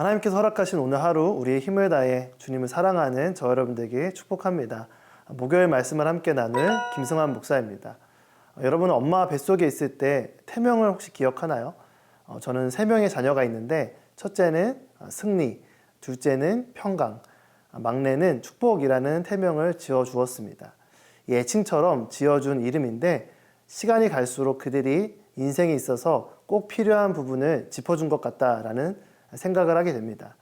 하나님께서 허락하신 오늘 하루 우리의 힘을 다해 주님을 사랑하는 저 여러분들에게 축복합니다. 목요일 말씀을 함께 나눌 김승환 목사입니다. 여러분은 엄마 뱃속에 있을 때 태명을 혹시 기억하나요? 저는 3명의 자녀가 있는데 첫째는 승리, 둘째는 평강, 막내는 축복이라는 태명을 지어주었습니다. 이 애칭처럼 지어준 이름인데 시간이 갈수록 그들이 인생에 있어서 꼭 필요한 부분을 짚어준 것 같다라는 생각을 하게 됩니다.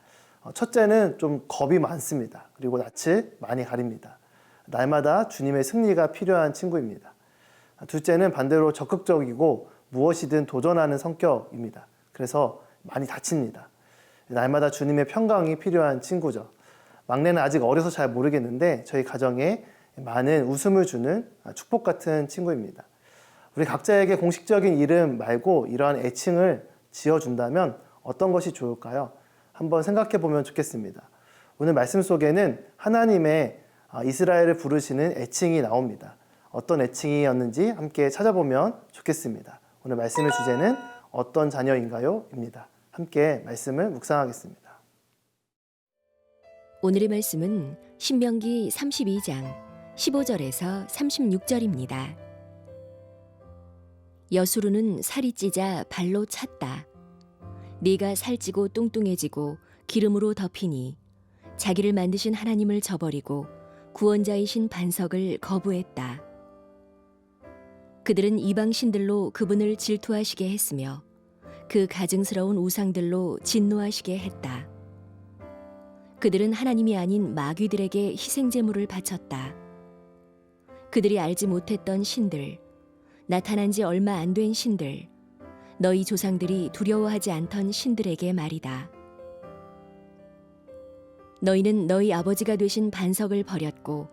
첫째는 좀 겁이 많습니다. 그리고 낯을 많이 가립니다. 날마다 주님의 승리가 필요한 친구입니다. 둘째는 반대로 적극적이고 무엇이든 도전하는 성격입니다. 그래서 많이 다칩니다. 날마다 주님의 평강이 필요한 친구죠. 막내는 아직 어려서 잘 모르겠는데 저희 가정에 많은 웃음을 주는 축복 같은 친구입니다. 우리 각자에게 공식적인 이름 말고 이러한 애칭을 지어준다면 어떤 것이 좋을까요? 한번 생각해 보면 좋겠습니다. 오늘 말씀 속에는 하나님의 이스라엘을 부르시는 애칭이 나옵니다. 어떤 애칭이었는지 함께 찾아보면 좋겠습니다. 오늘 말씀의 주제는 어떤 자녀인가요? 입니다. 함께 말씀을 묵상하겠습니다. 오늘의 말씀은 신명기 32장 15절에서 36절입니다. 여수르는 살이 찌자 발로 찼다. 네가 살찌고 뚱뚱해지고 기름으로 덮이니 자기를 만드신 하나님을 저버리고 구원자이신 반석을 거부했다. 그들은 이방 신들로 그분을 질투하시게 했으며 그 가증스러운 우상들로 진노하시게 했다. 그들은 하나님이 아닌 마귀들에게 희생제물을 바쳤다. 그들이 알지 못했던 신들, 나타난 지 얼마 안 된 신들, 너희 조상들이 두려워하지 않던 신들에게 말이다. 너희는 너희 아버지가 되신 반석을 버렸고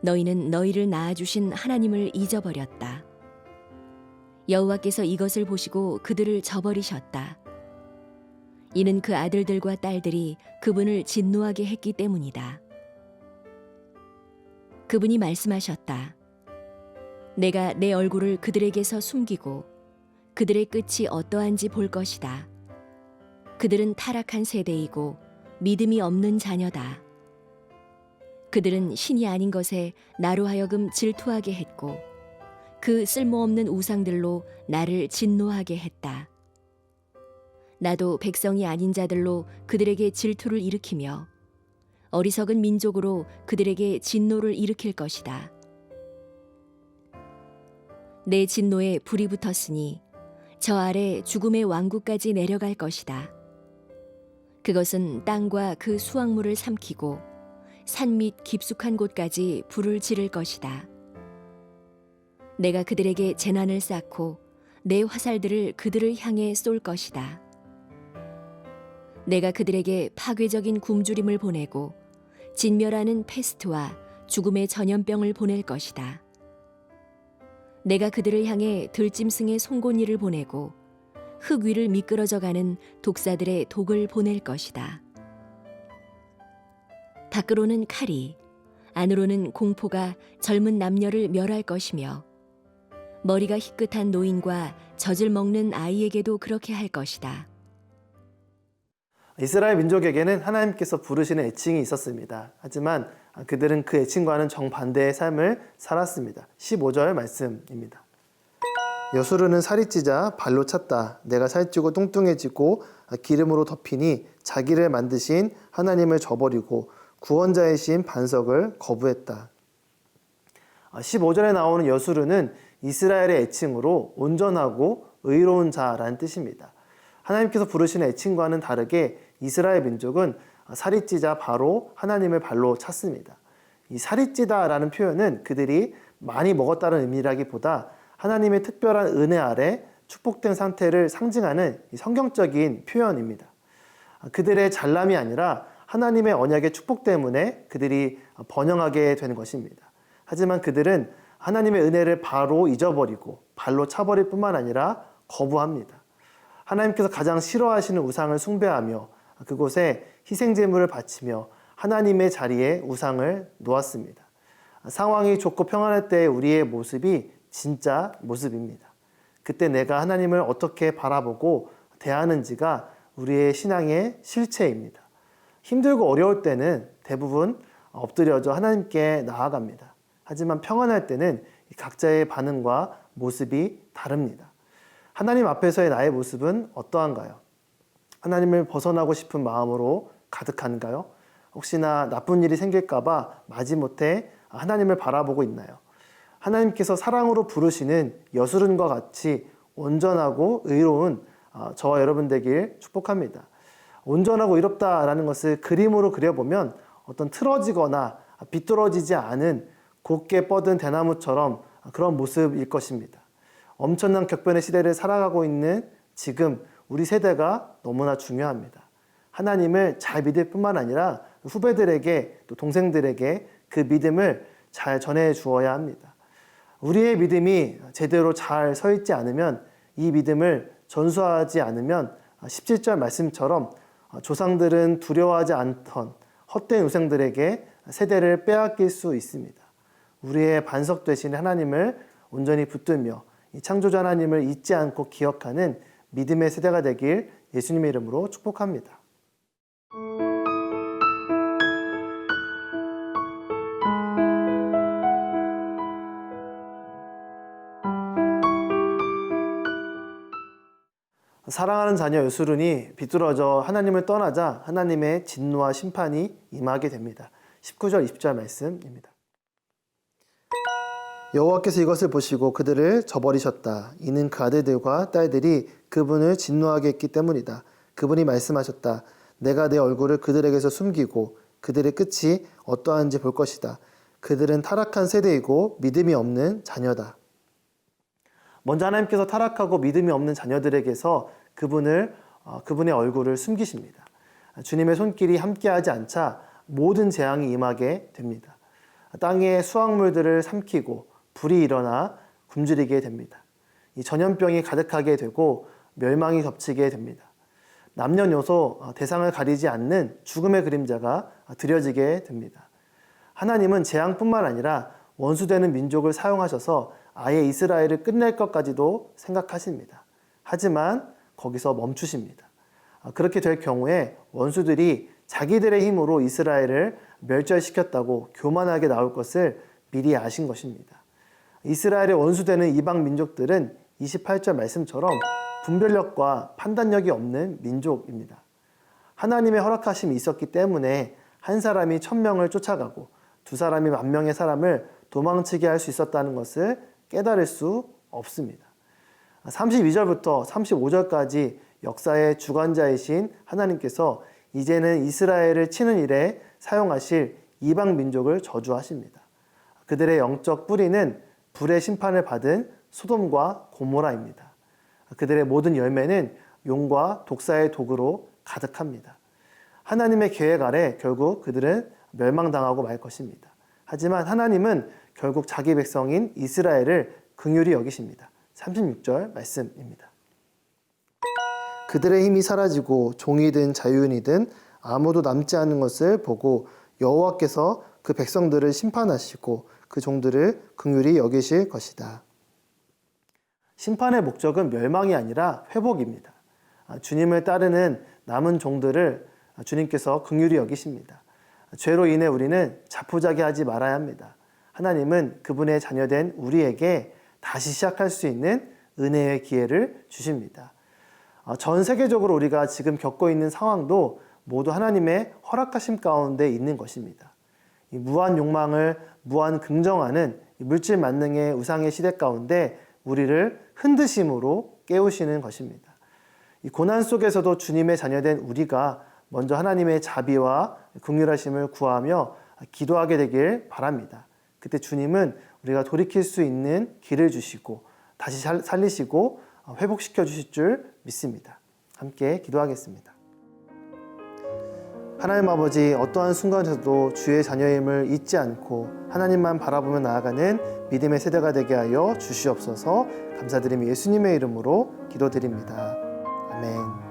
너희는 너희를 낳아주신 하나님을 잊어버렸다. 여호와께서 이것을 보시고 그들을 저버리셨다. 이는 그 아들들과 딸들이 그분을 진노하게 했기 때문이다. 그분이 말씀하셨다. 내가 내 얼굴을 그들에게서 숨기고 그들의 끝이 어떠한지 볼 것이다. 그들은 타락한 세대이고 믿음이 없는 자녀다. 그들은 신이 아닌 것에 나로 하여금 질투하게 했고 그 쓸모없는 우상들로 나를 진노하게 했다. 나도 백성이 아닌 자들로 그들에게 질투를 일으키며 어리석은 민족으로 그들에게 진노를 일으킬 것이다. 내 진노에 불이 붙었으니 저 아래 죽음의 왕국까지 내려갈 것이다. 그것은 땅과 그 수확물을 삼키고 산 밑 깊숙한 곳까지 불을 지를 것이다. 내가 그들에게 재난을 쌓고 내 화살들을 그들을 향해 쏠 것이다. 내가 그들에게 파괴적인 굶주림을 보내고 진멸하는 패스트와 죽음의 전염병을 보낼 것이다. 내가 그들을 향해 들짐승의 송곳니를 보내고 흙 위를 미끄러져가는 독사들의 독을 보낼 것이다. 밖으로는 칼이, 안으로는 공포가 젊은 남녀를 멸할 것이며 머리가 희끗한 노인과 젖을 먹는 아이에게도 그렇게 할 것이다. 이스라엘 민족에게는 하나님께서 부르시는 애칭이 있었습니다. 하지만 그들은 그 애칭과는 정반대의 삶을 살았습니다. 15절 말씀입니다. 여수르는 살이 찌자 발로 찼다. 내가 살찌고 뚱뚱해지고 기름으로 덮이니 자기를 만드신 하나님을 저버리고 구원자이신 반석을 거부했다. 15절에 나오는 여수르는 이스라엘의 애칭으로 온전하고 의로운 자라는 뜻입니다. 하나님께서 부르시는 애칭과는 다르게 이스라엘 민족은 살이 찌자 바로 하나님을 발로 찼습니다. 이 살이 찌다라는 표현은 그들이 많이 먹었다는 의미라기보다 하나님의 특별한 은혜 아래 축복된 상태를 상징하는 성경적인 표현입니다. 그들의 잘남이 아니라 하나님의 언약의 축복 때문에 그들이 번영하게 된 것입니다. 하지만 그들은 하나님의 은혜를 바로 잊어버리고 발로 차버릴 뿐만 아니라 거부합니다. 하나님께서 가장 싫어하시는 우상을 숭배하며 그곳에 희생제물을 바치며 하나님의 자리에 우상을 놓았습니다. 상황이 좋고 평안할 때 우리의 모습이 진짜 모습입니다. 그때 내가 하나님을 어떻게 바라보고 대하는지가 우리의 신앙의 실체입니다. 힘들고 어려울 때는 대부분 엎드려져 하나님께 나아갑니다. 하지만 평안할 때는 각자의 반응과 모습이 다릅니다. 하나님 앞에서의 나의 모습은 어떠한가요? 하나님을 벗어나고 싶은 마음으로 가득한가요? 혹시나 나쁜 일이 생길까봐 마지못해 하나님을 바라보고 있나요? 하나님께서 사랑으로 부르시는 여수른과 같이 온전하고 의로운 저와 여러분 되길 축복합니다. 온전하고 의롭다라는 것을 그림으로 그려보면 어떤 틀어지거나 비뚤어지지 않은 곧게 뻗은 대나무처럼 그런 모습일 것입니다. 엄청난 격변의 시대를 살아가고 있는 지금 우리 세대가 너무나 중요합니다. 하나님을 잘 믿을 뿐만 아니라 후배들에게 또 동생들에게 그 믿음을 잘 전해 주어야 합니다. 우리의 믿음이 제대로 잘 서 있지 않으면, 이 믿음을 전수하지 않으면 17절 말씀처럼 조상들은 두려워하지 않던 헛된 우상들에게 세대를 빼앗길 수 있습니다. 우리의 반석 되신 하나님을 온전히 붙들며 이 창조자 하나님을 잊지 않고 기억하는 믿음의 세대가 되길 예수님의 이름으로 축복합니다. 사랑하는 자녀 여수른이 비뚤어져 하나님을 떠나자 하나님의 진노와 심판이 임하게 됩니다. 19절 20절 말씀입니다. 여호와께서 이것을 보시고 그들을 저버리셨다. 이는 그 아들들과 딸들이 그분을 진노하게 했기 때문이다. 그분이 말씀하셨다. 내가 내 얼굴을 그들에게서 숨기고 그들의 끝이 어떠한지 볼 것이다. 그들은 타락한 세대이고 믿음이 없는 자녀다. 먼저 하나님께서 타락하고 믿음이 없는 자녀들에게서 그분의 얼굴을 숨기십니다. 주님의 손길이 함께하지 않자 모든 재앙이 임하게 됩니다. 땅의 수확물들을 삼키고 불이 일어나 굶주리게 됩니다. 이 전염병이 가득하게 되고 멸망이 겹치게 됩니다. 남녀노소 대상을 가리지 않는 죽음의 그림자가 드려지게 됩니다. 하나님은 재앙뿐만 아니라 원수되는 민족을 사용하셔서 아예 이스라엘을 끝낼 것까지도 생각하십니다. 하지만 거기서 멈추십니다. 그렇게 될 경우에 원수들이 자기들의 힘으로 이스라엘을 멸절시켰다고 교만하게 나올 것을 미리 아신 것입니다. 이스라엘의 원수되는 이방 민족들은 28절 말씀처럼 분별력과 판단력이 없는 민족입니다. 하나님의 허락하심이 있었기 때문에 한 사람이 1000명을 쫓아가고 두 사람이 10,000명의 사람을 도망치게 할 수 있었다는 것을 깨달을 수 없습니다. 32절부터 35절까지 역사의 주관자이신 하나님께서 이제는 이스라엘을 치는 일에 사용하실 이방 민족을 저주하십니다. 그들의 영적 뿌리는 불의 심판을 받은 소돔과 고모라입니다. 그들의 모든 열매는 용과 독사의 독으로 가득합니다. 하나님의 계획 아래 결국 그들은 멸망당하고 말 것입니다. 하지만 하나님은 결국 자기 백성인 이스라엘을 긍휼히 여기십니다. 36절 말씀입니다. 그들의 힘이 사라지고 종이든 자유인이든 아무도 남지 않은 것을 보고 여호와께서 그 백성들을 심판하시고 그 종들을 긍휼히 여기실 것이다. 심판의 목적은 멸망이 아니라 회복입니다. 주님을 따르는 남은 종들을 주님께서 긍휼히 여기십니다. 죄로 인해 우리는 자포자기하지 말아야 합니다. 하나님은 그분의 자녀된 우리에게 다시 시작할 수 있는 은혜의 기회를 주십니다. 전 세계적으로 우리가 지금 겪고 있는 상황도 모두 하나님의 허락하심 가운데 있는 것입니다. 이 무한 욕망을 무한 긍정하는 물질 만능의 우상의 시대 가운데 우리를 흔드심으로 깨우시는 것입니다. 이 고난 속에서도 주님의 자녀된 우리가 먼저 하나님의 자비와 긍휼하심을 구하며 기도하게 되길 바랍니다. 그때 주님은 우리가 돌이킬 수 있는 길을 주시고 다시 살리시고 회복시켜 주실 줄 믿습니다. 함께 기도하겠습니다. 하나님 아버지, 어떠한 순간에서도 주의 자녀임을 잊지 않고 하나님만 바라보며 나아가는 믿음의 세대가 되게 하여 주시옵소서. 감사드리며 예수님의 이름으로 기도드립니다. 아멘.